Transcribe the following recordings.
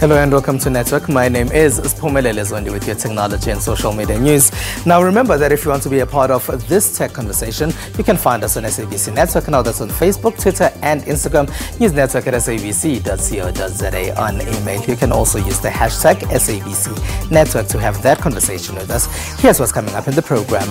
Hello and welcome to Network. My name is Siphumelele Zondi with your technology and social media news. Now remember that if you want to be a part of this tech conversation, you can find us on SABC Network. Now that's on Facebook, Twitter and Instagram. Use network at sabc.co.za on email. You can also use the hashtag SABC Network to have that conversation with us. Here's what's coming up in the program.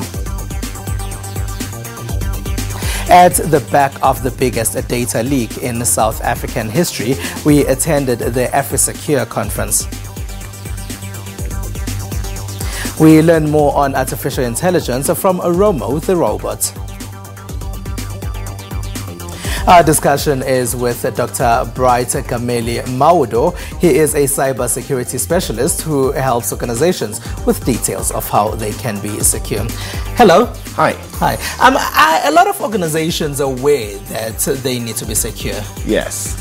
At the back of the biggest data leak in South African history, we attended the AfriSecure conference. We learn more on artificial intelligence from Romo the robot. Our discussion is with Dr. Bright Gameli Mawudo. He is a cybersecurity specialist who helps organizations with details of how they can be secure. Hello. Hi. Hi. A lot of organizations are aware that they need to be secure. Yes.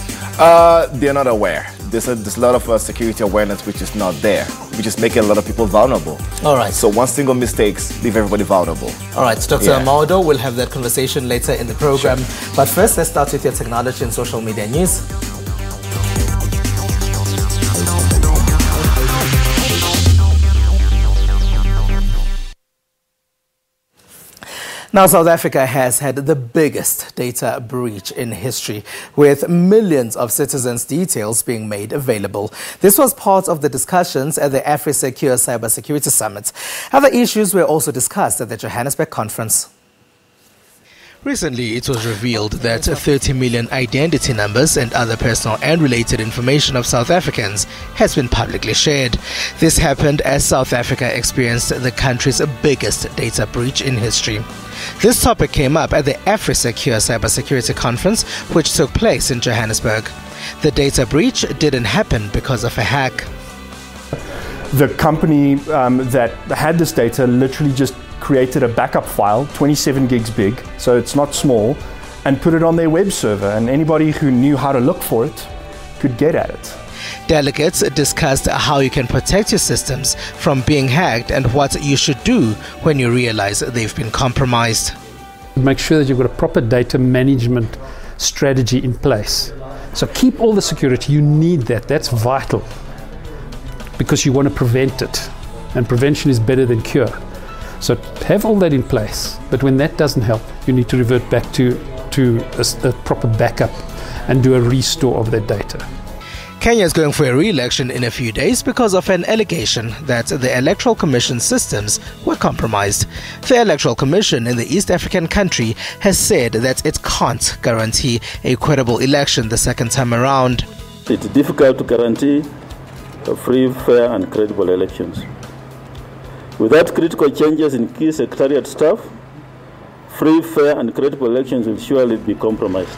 They're not aware. There's a lot of security awareness which is not there, which is making a lot of people vulnerable. All right. So one single mistake leave everybody vulnerable. All right, Dr. Mawudo, we'll have that conversation later in the program. Sure. But first, let's start with your technology and social media news. Now, South Africa has had the biggest data breach in history, with millions of citizens' details being made available. This was part of the discussions at the AfriSecure Cybersecurity Summit. Other issues were also discussed at the Johannesburg conference. Recently, it was revealed that 30 million identity numbers and other personal and related information of South Africans has been publicly shared. This happened as South Africa experienced the country's biggest data breach in history. This topic came up at the AfriSecure Cybersecurity Conference, which took place in Johannesburg. The data breach didn't happen because of a hack. The company that had this data literally just created a backup file, 27 gigs big, so it's not small, and put it on their web server, and anybody who knew how to look for it could get at it. Delegates discussed how you can protect your systems from being hacked and what you should do when you realize they've been compromised. Make sure that you've got a proper data management strategy in place. So keep all the security, you need that, that's vital, because you want to prevent it, and prevention is better than cure. So have all that in place, but when that doesn't help, you need to revert back to a proper backup and do a restore of that data. Kenya is going for a re-election in a few days because of an allegation that the Electoral Commission systems were compromised. The Electoral Commission in the East African country has said that it can't guarantee a credible election the second time around. It's difficult to guarantee free, fair and credible elections. Without critical changes in key secretariat staff, free, fair and credible elections will surely be compromised.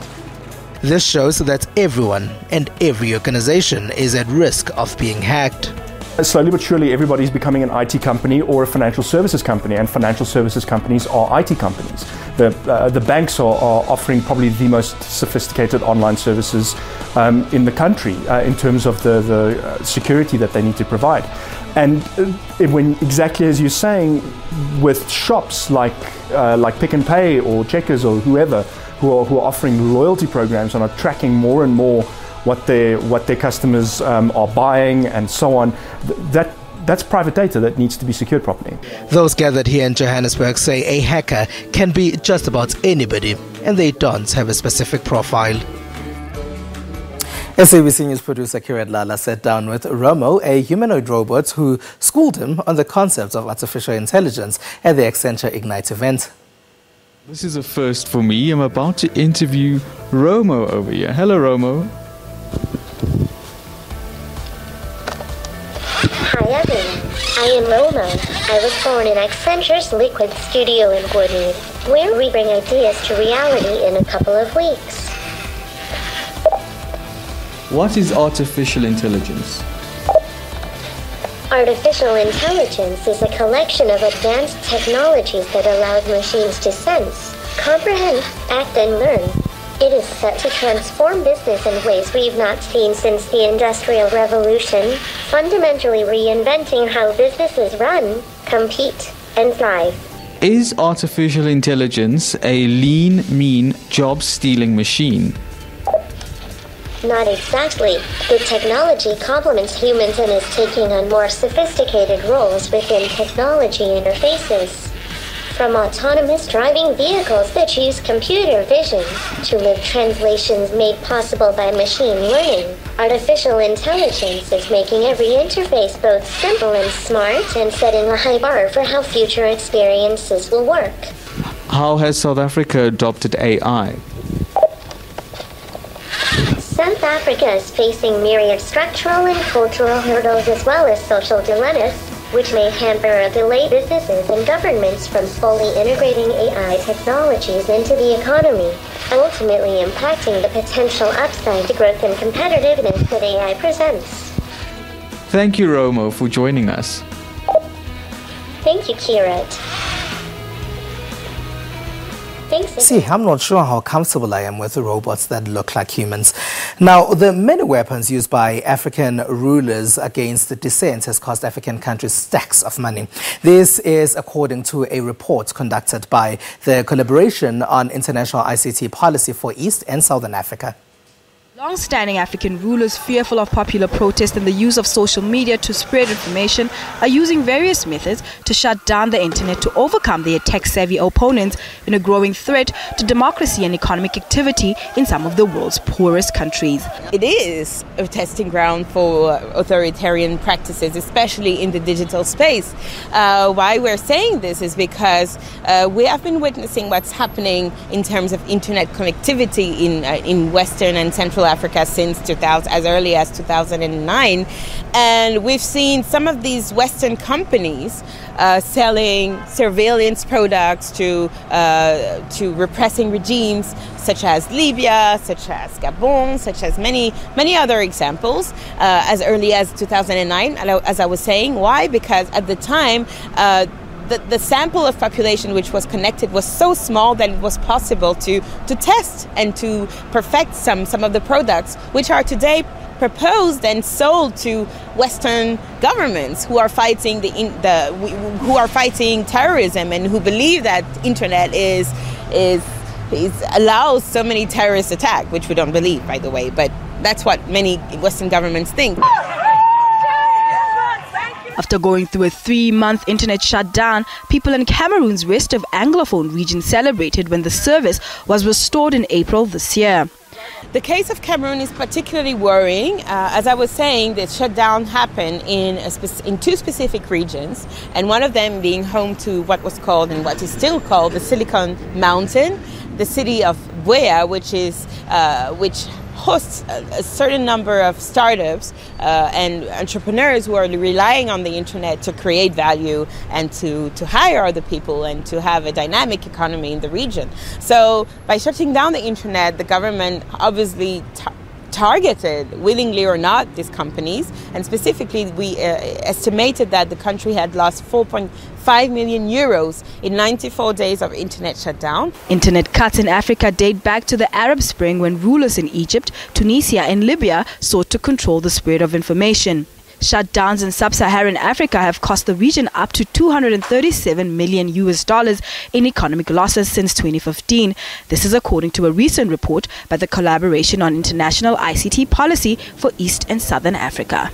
This shows that everyone and every organization is at risk of being hacked. Slowly but surely everybody's becoming an IT company or a financial services company, and financial services companies are IT companies. The banks are offering probably the most sophisticated online services in the country in terms of the security that they need to provide. And when, exactly as you're saying, with shops like Pick and Pay or Checkers or whoever who are offering loyalty programs and are tracking more and more what their customers are buying and so on, that's private data that needs to be secured properly. Those gathered here in Johannesburg say a hacker can be just about anybody, and they don't have a specific profile. SABC News producer Kirat Lala sat down with Romo, a humanoid robot, who schooled him on the concept of artificial intelligence at the Accenture Ignite event. This is a first for me. I'm about to interview Romo over here. Hello, Romo. Hi everyone, I am Romo. I was born in Accenture's Liquid Studio in Woodmead, where we bring ideas to reality in a couple of weeks. What is artificial intelligence? Artificial intelligence is a collection of advanced technologies that allows machines to sense, comprehend, act and learn. It is set to transform business in ways we've not seen since the Industrial Revolution, fundamentally reinventing how businesses run, compete, and thrive. Is artificial intelligence a lean, mean, job-stealing machine? Not exactly. The technology complements humans and is taking on more sophisticated roles within technology interfaces. From autonomous driving vehicles that use computer vision to live translations made possible by machine learning, artificial intelligence is making every interface both simple and smart and setting a high bar for how future experiences will work. How has South Africa adopted AI? South Africa is facing myriad structural and cultural hurdles as well as social dilemmas, which may hamper or delay businesses and governments from fully integrating AI technologies into the economy, ultimately impacting the potential upside to growth and competitiveness that AI presents. Thank you, Romo, for joining us. Thank you, Kirat. See, I'm not sure how comfortable I am with the robots that look like humans. Now, the many weapons used by African rulers against the dissent has cost African countries stacks of money. This is according to a report conducted by the Collaboration on International ICT Policy for East and Southern Africa. Long-standing African rulers, fearful of popular protest and the use of social media to spread information, are using various methods to shut down the internet to overcome their tech-savvy opponents in a growing threat to democracy and economic activity in some of the world's poorest countries. It is a testing ground for authoritarian practices, especially in the digital space. Why we're saying this is because we have been witnessing what's happening in terms of internet connectivity in Western and Central Africa since as early as 2009, and we've seen some of these Western companies selling surveillance products to repressing regimes such as Libya, such as Gabon, such as many other examples as early as 2009. As I was saying, why? Because at the time, the sample of population which was connected was so small that it was possible to test and to perfect some of the products which are today proposed and sold to Western governments who are fighting who are fighting terrorism and who believe that internet allows so many terrorist attacks, which we don't believe, by the way, but that's what many Western governments think. After going through a 3-month internet shutdown, people in Cameroon's rest of Anglophone region celebrated when the service was restored in April this year. The case of Cameroon is particularly worrying. As I was saying, the shutdown happened in 2 specific regions, and one of them being home to what was called and what is still called the Silicon Mountain, the city of Buea, which hosts a certain number of startups and entrepreneurs who are relying on the internet to create value and to hire other people and to have a dynamic economy in the region. So by shutting down the internet, the government obviously targeted, willingly or not, these companies, and specifically we estimated that the country had lost 4.5 million euros in 94 days of internet shutdown. Internet cuts in Africa date back to the Arab Spring, when rulers in Egypt, Tunisia and Libya sought to control the spread of information. Shutdowns in sub-Saharan Africa have cost the region up to $237 million in economic losses since 2015. This is according to a recent report by the Collaboration on International ICT Policy for East and Southern Africa.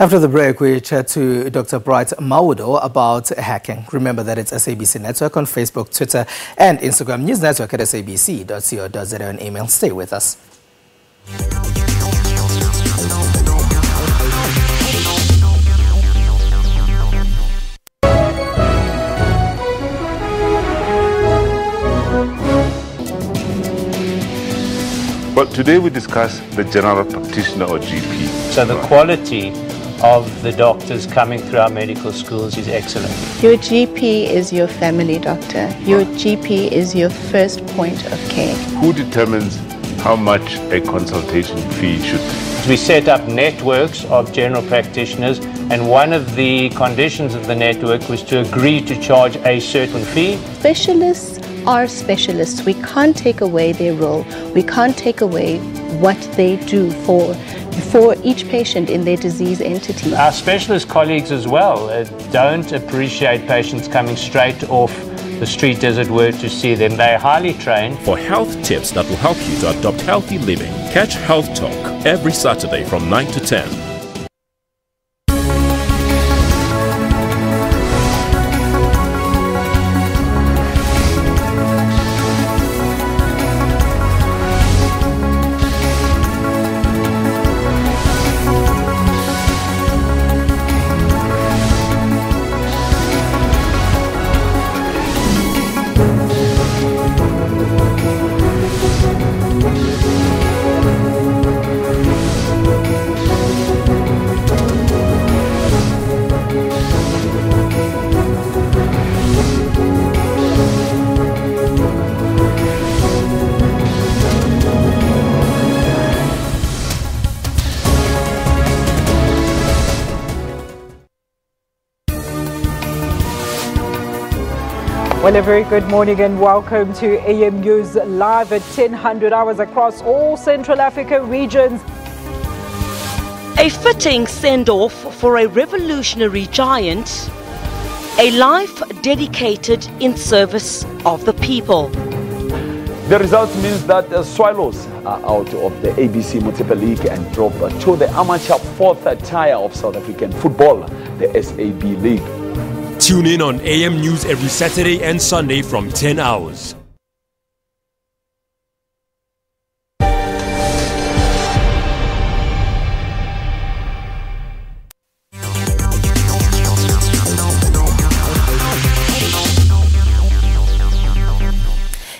After the break, we chat to Dr. Bright Mawudo about hacking. Remember that it's SABC Network on Facebook, Twitter and Instagram. News Network at sabc.co.za and email. Stay with us. Well, today we discuss the general practitioner or GP. So the quality of the doctors coming through our medical schools is excellent. Your GP is your family doctor. Your GP is your first point of care. Who determines how much a consultation fee should be? We set up networks of general practitioners, and one of the conditions of the network was to agree to charge a certain fee. Specialists are specialists. We can't take away their role. We can't take away what they do for each patient in their disease entity. Our specialist colleagues as well don't appreciate patients coming straight off the street, as it were, to see them. They're highly trained. For health tips that will help you to adopt healthy living, catch Health Talk every Saturday from 9 to 10. Well, a very good morning and welcome to AM News Live at 10:00 hours across all Central Africa regions. A fitting send-off for a revolutionary giant, a life dedicated in service of the people. The result means that the Swallows are out of the ABC Multiple League and drop to the amateur fourth tier of South African football, the SAB League. Tune in on AM News every Saturday and Sunday from 10 hours.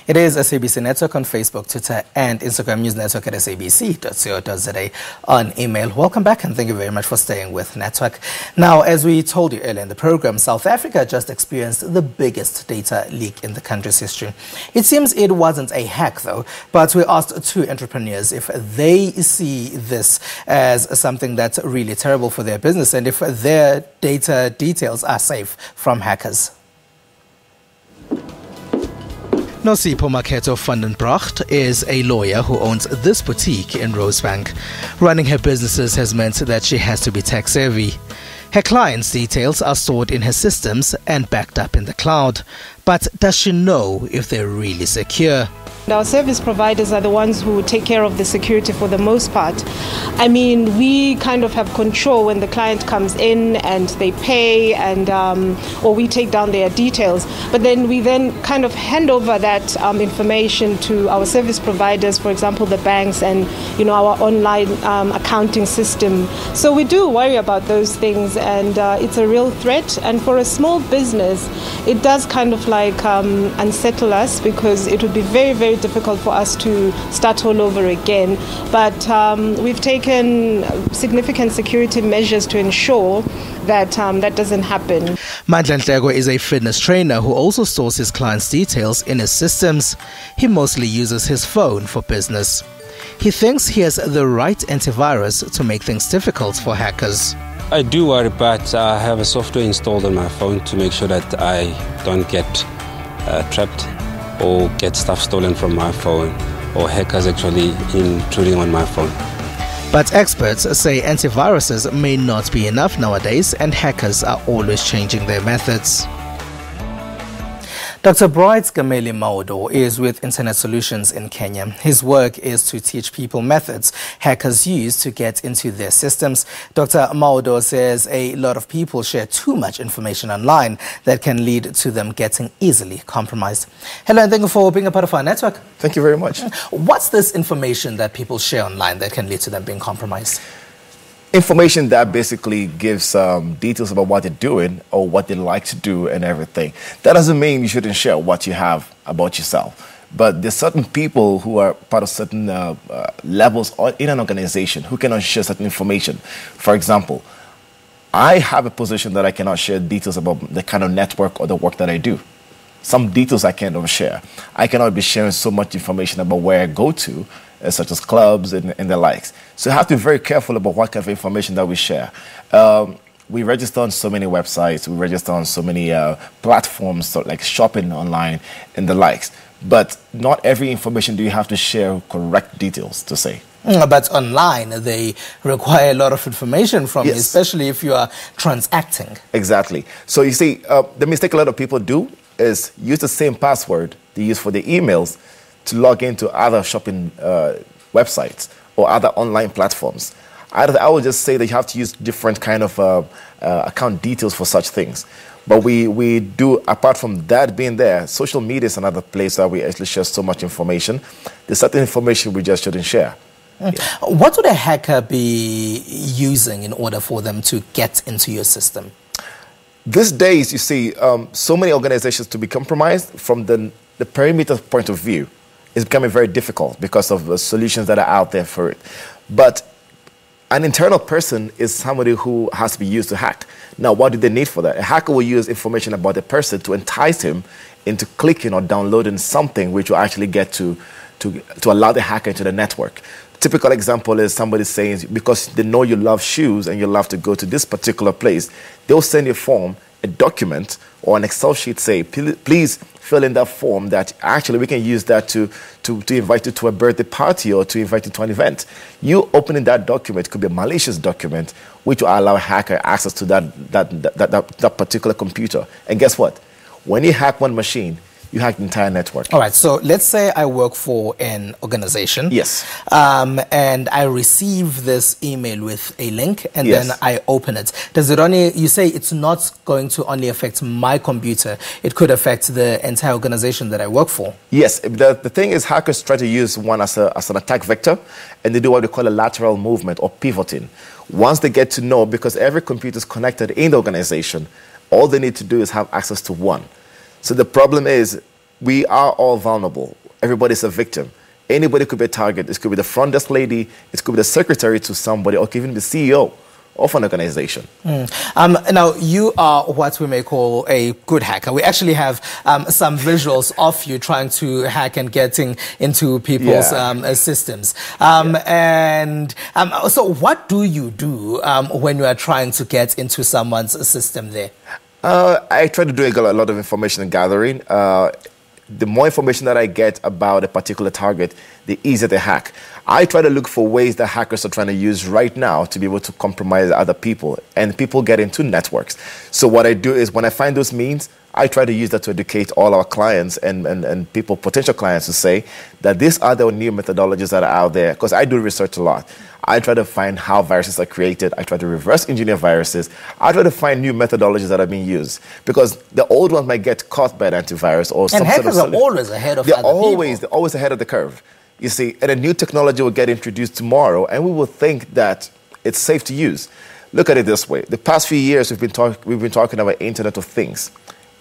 It is SABC Network on Facebook, Twitter, and Instagram. News Network at sabc.co.za on email. Welcome back, and thank you very much for staying with Network. Now, as we told you earlier in the program, South Africa just experienced the biggest data leak in the country's history. It seems it wasn't a hack, though, but we asked two entrepreneurs if they see this as something that's really terrible for their business and if their data details are safe from hackers. Nosipho Makheto Vandenbracht is a lawyer who owns this boutique in Rosebank. Running her businesses has meant that she has to be tech savvy. Her clients' details are stored in her systems and backed up in the cloud. But does she know if they're really secure? Our service providers are the ones who take care of the security for the most part. I mean, we kind of have control when the client comes in and they pay, and or we take down their details. But then we kind of hand over that information to our service providers, for example, the banks and our online accounting system. So we do worry about those things, and it's a real threat. And for a small business, it does kind of like unsettle us, because it would be very, very difficult for us to start all over again. But we've taken significant security measures to ensure that that doesn't happen. Mandla Nhleko is a fitness trainer who also stores his clients' details in his systems. He mostly uses his phone for business. He thinks he has the right antivirus to make things difficult for hackers. I do worry, but I have a software installed on my phone to make sure that I don't get trapped or get stuff stolen from my phone, or hackers actually intruding on my phone. But experts say antiviruses may not be enough nowadays, and hackers are always changing their methods. Dr. Bright Gameli Maudo is with Internet Solutions in Kenya. His work is to teach people methods hackers use to get into their systems. Dr. Maudo says a lot of people share too much information online that can lead to them getting easily compromised. Hello, and thank you for being a part of our network. Thank you very much. What's this information that people share online that can lead to them being compromised? Information that basically gives details about what they're doing or what they like to do and everything. That doesn't mean you shouldn't share what you have about yourself. But there's certain people who are part of certain levels in an organization who cannot share certain information. For example, I have a position that I cannot share details about the kind of network or the work that I do. Some details I cannot share. I cannot be sharing so much information about where I go to, such as clubs and the likes. So you have to be very careful about what kind of information that we share. We register on so many websites, we register on so many platforms, so like shopping online and the likes. But not every information do you have to share correct details to say. But online, they require a lot of information from you, especially if you are transacting. Exactly. So you see, the mistake a lot of people do is use the same password they use for the emails to log into other shopping websites or other online platforms. I would just say that you have to use different kind of account details for such things. But we do, apart from that being there, social media is another place where we actually share so much information. There's certain information we just shouldn't share. Yeah. What would a hacker be using in order for them to get into your system? These days, you see, so many organizations to be compromised from the perimeter point of view is becoming very difficult because of the solutions that are out there for it. But an internal person is somebody who has to be used to hack. Now, what do they need for that? A hacker will use information about the person to entice him into clicking or downloading something which will actually get to allow the hacker into the network. Typical example is somebody saying, because they know you love shoes and you love to go to this particular place, they'll send you a form, a document, or an Excel sheet, say, please fill in that form that actually we can use that to invite you to a birthday party or to invite you to an event. You opening that document could be a malicious document which will allow a hacker access to that particular computer. And guess what? When you hack one machine, you hack the entire network. All right, so let's say I work for an organization. Yes. And I receive this email with a link, and Yes. then I open it. Does it only, you say it's not going to only affect my computer, it could affect the entire organization that I work for? Yes, the thing is hackers try to use one as an attack vector, and they do what they call a lateral movement or pivoting. Once they get to know, because every computer is connected in the organization, all they need to do is have access to one. So the problem is we are all vulnerable. Everybody's a victim. Anybody could be a target. This could be the front desk lady. It could be the secretary to somebody, or even the CEO of an organization. Now, you are what we may call a good hacker. We actually have some visuals of you trying to hack and getting into people's systems. So what do you do when you are trying to get into someone's system there? I try to do a lot of information gathering. The more information that I get about a particular target, the easier to hack. I try to look for ways that hackers are trying to use right now to be able to compromise other people, and people get into networks. So what I do is when I find those means, I try to use that to educate all our clients and people, potential clients, to say that these are the new methodologies that are out there, because I do research a lot. I try to find how viruses are created. I try to reverse engineer viruses. I try to find new methodologies that are being used, because the old ones might get caught by the antivirus or some sort of... And hackers are always ahead of other people. They're always ahead of the curve. You see, and a new technology will get introduced tomorrow, and we will think that it's safe to use. Look at it this way. The past few years, we've been talking about Internet of Things.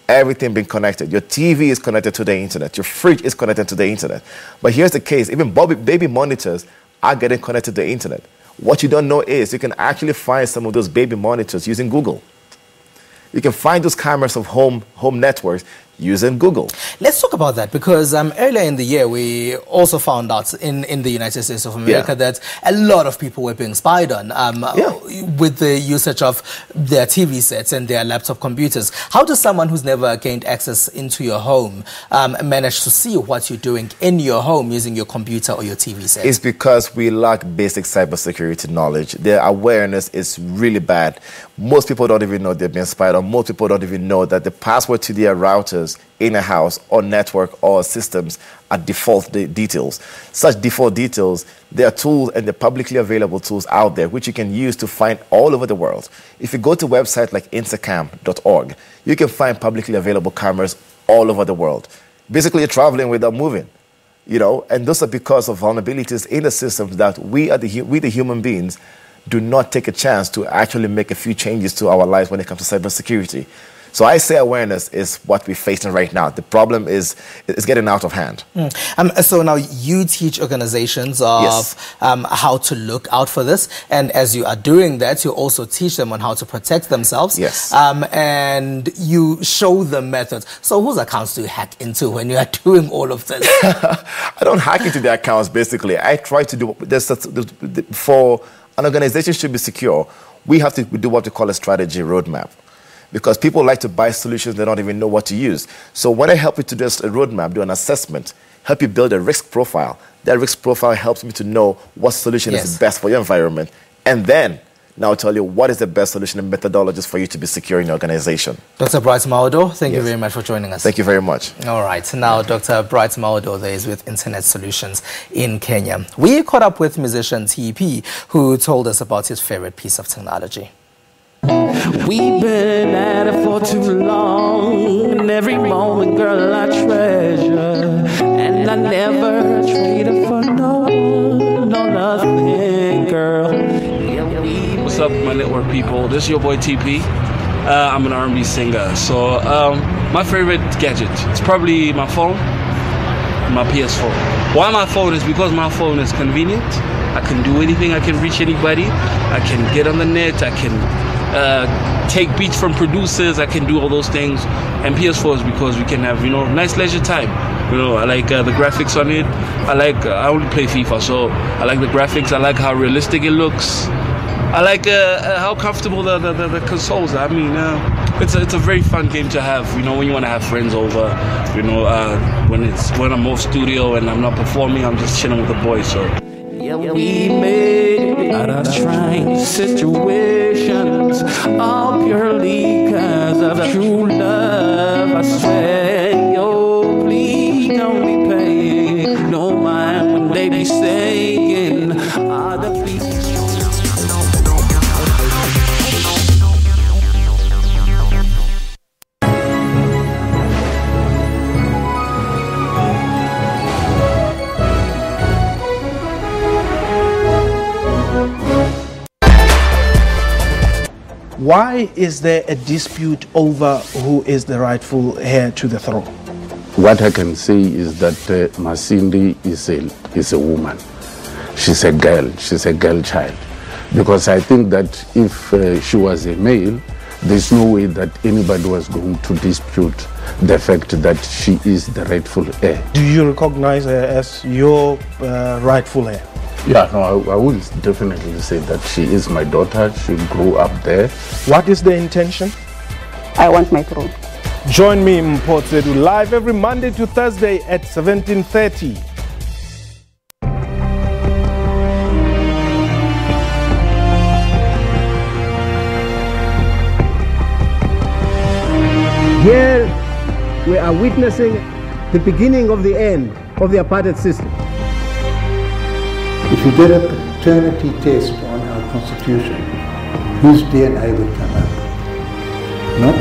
Everything being connected. Your TV is connected to the internet. Your fridge is connected to the internet. But here's the case. Even baby monitors are getting connected to the internet. What you don't know is you can actually find some of those baby monitors using Google. You can find those cameras of home networks using Google. Let's talk about that, because earlier in the year we also found out in the United States of America that a lot of people were being spied on with the usage of their TV sets and their laptop computers. How does someone who's never gained access into your home manage to see what you're doing in your home using your computer or your TV set? It's because we lack basic cybersecurity knowledge. Their awareness is really bad. Most people don't even know they're being spied on. Most people don't even know that the password to their routers in a house or network or systems are default details. Such default details, there are tools, and they're publicly available tools out there which you can use to find all over the world. If you go to websites like instacam.org, you can find publicly available cameras all over the world. Basically, you're traveling without moving, you know, and those are because of vulnerabilities in the systems that we, the human beings, do not take a chance to actually make a few changes to our lives when it comes to cybersecurity. So I say awareness is what we're facing right now. The problem is getting out of hand. So now you teach organizations of how to look out for this. And as you are doing that, you also teach them on how to protect themselves. Yes. And you show them methods. So whose accounts do you hack into when you are doing all of this? I don't hack into their accounts, basically. I try to do... For an organization should be secure, we have to do what we call a strategy roadmap. Because people like to buy solutions they don't even know what to use. So when I help you to do a roadmap, do an assessment, help you build a risk profile, that risk profile helps me to know what solution is best for your environment, and then now tell you what is the best solution and methodologies for you to be secure in your organization. Dr. Bright Maudo, thank you very much for joining us. Thank you very much. All right, now Dr. Bright Maudo there is with Internet Solutions in Kenya. We caught up with musician TP, who told us about his favorite piece of technology. We've been at it for too long, and every moment, girl, I treasure, and I never trade it for no one, no nothing, girl. What's up, my network people? This is your boy TP. I'm an R&B singer. So my favorite gadget, it's probably my phone, my PS4. Why my phone is because my phone is convenient. I can do anything. I can reach anybody. I can get on the net. I can take beats from producers. I can do all those things. And PS4 is because we can have, nice leisure time. I like the graphics on it. I only play FIFA, so I like the graphics. I like how realistic it looks. I like how comfortable the consoles are. I mean, it's a very fun game to have. When you want to have friends over. When I'm off studio and I'm not performing, I'm just chilling with the boys. So. Yeah, we made it out of trying situations, all purely because of true love. I swear, yo, please don't be paying no mind when they be saying other people. Why is there a dispute over who is the rightful heir to the throne? What I can say is that Masindi is a woman. She's a girl. She's a girl child. Because I think that if she was a male, there's no way that anybody was going to dispute the fact that she is the rightful heir. Do you recognize her as your rightful heir? Yeah, no, I would definitely say that she is my daughter. She grew up there. What is the intention? I want my throne. Join me in Port Sedu live every Monday to Thursday at 17:30. Here we are witnessing the beginning of the end of the apartheid system. If you did a paternity test on our constitution, whose DNA would come up? Not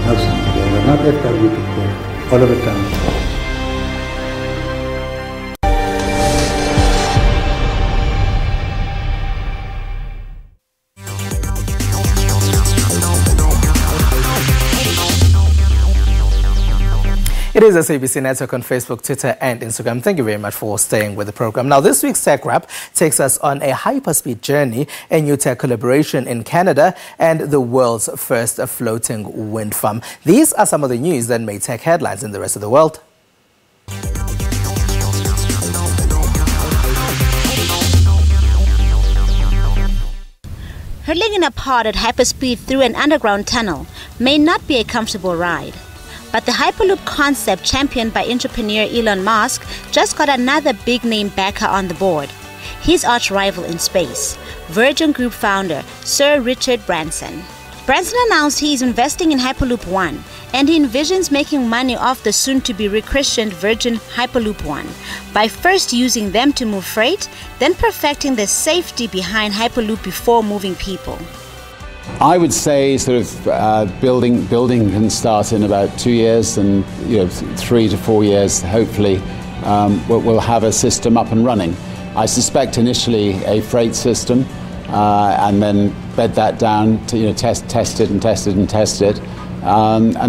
Nelson Mandela, not F.W. de Klerk, Oliver Tambo. It is SABC Network on Facebook, Twitter, and Instagram. Thank you very much for staying with the program. Now, this week's Tech Wrap takes us on a hyperspeed journey, a new tech collaboration in Canada, and the world's first floating wind farm. These are some of the news that made tech headlines in the rest of the world. Hurtling in a pod at hyperspeed through an underground tunnel may not be a comfortable ride. But the Hyperloop concept championed by entrepreneur Elon Musk just got another big-name backer on the board. His arch-rival in space, Virgin Group founder Sir Richard Branson. Branson announced he is investing in Hyperloop One, and he envisions making money off the soon-to-be rechristened Virgin Hyperloop One by first using them to move freight, then perfecting the safety behind Hyperloop before moving people. I would say sort of building can start in about 2 years, and 3 to 4 years hopefully we'll have a system up and running. I suspect initially a freight system, and then bed that down to test it, and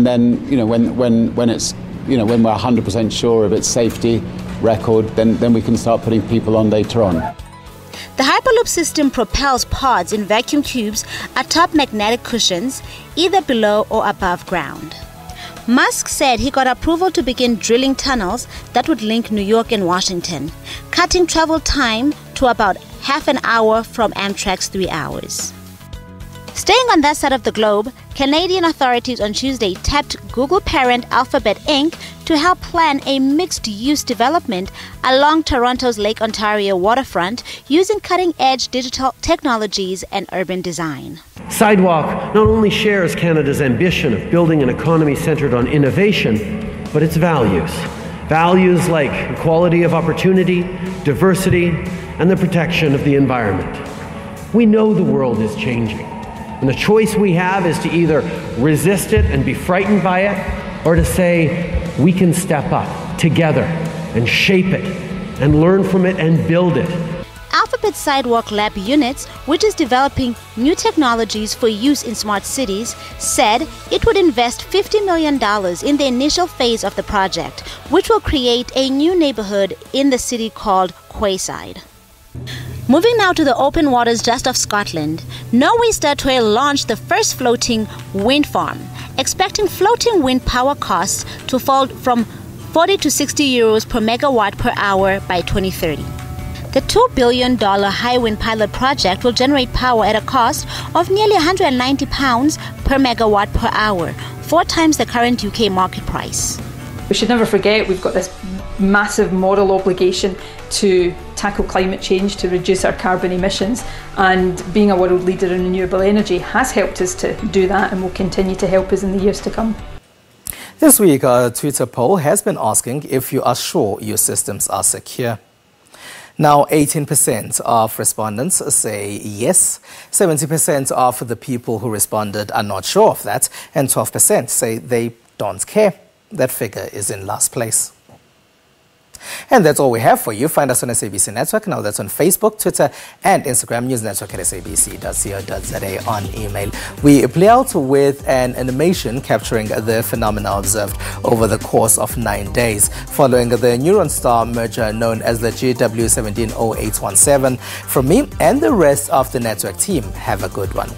then when it's when we're 100% sure of its safety record, then we can start putting people on later on. The Hyperloop system propels pods in vacuum tubes atop magnetic cushions, either below or above ground. Musk said he got approval to begin drilling tunnels that would link New York and Washington, cutting travel time to about half an hour from Amtrak's 3 hours. Staying on that side of the globe, Canadian authorities on Tuesday tapped Google parent Alphabet Inc. to help plan a mixed-use development along Toronto's Lake Ontario waterfront using cutting-edge digital technologies and urban design. Sidewalk not only shares Canada's ambition of building an economy centered on innovation, but its values. Values like equality of opportunity, diversity, and the protection of the environment. We know the world is changing, and the choice we have is to either resist it and be frightened by it, or to say we can step up together and shape it and learn from it and build it. Alphabet Sidewalk Lab Units, which is developing new technologies for use in smart cities, said it would invest $50 million in the initial phase of the project, which will create a new neighborhood in the city called Quayside. Moving now to the open waters just off Scotland, Norway Statoil launched the first floating wind farm, expecting floating wind power costs to fall from 40 to 60 euros per megawatt per hour by 2030. The $2 billion Hywind pilot project will generate power at a cost of nearly £190 per megawatt per hour, 4 times the current UK market price. We should never forget we've got this massive moral obligation to tackle climate change, to reduce our carbon emissions, and being a world leader in renewable energy has helped us to do that and will continue to help us in the years to come. This week, a Twitter poll has been asking if you are sure your systems are secure. Now, 18% of respondents say yes, 70% of the people who responded are not sure of that, and 12% say they don't care. That figure is in last place. And that's all we have for you. Find us on SABC Network. Now that's on Facebook, Twitter, and Instagram. News Network at sabc.co.za on email. We play out with an animation capturing the phenomena observed over the course of 9 days following the neuron star merger known as the GW170817. From me and the rest of the network team, have a good one.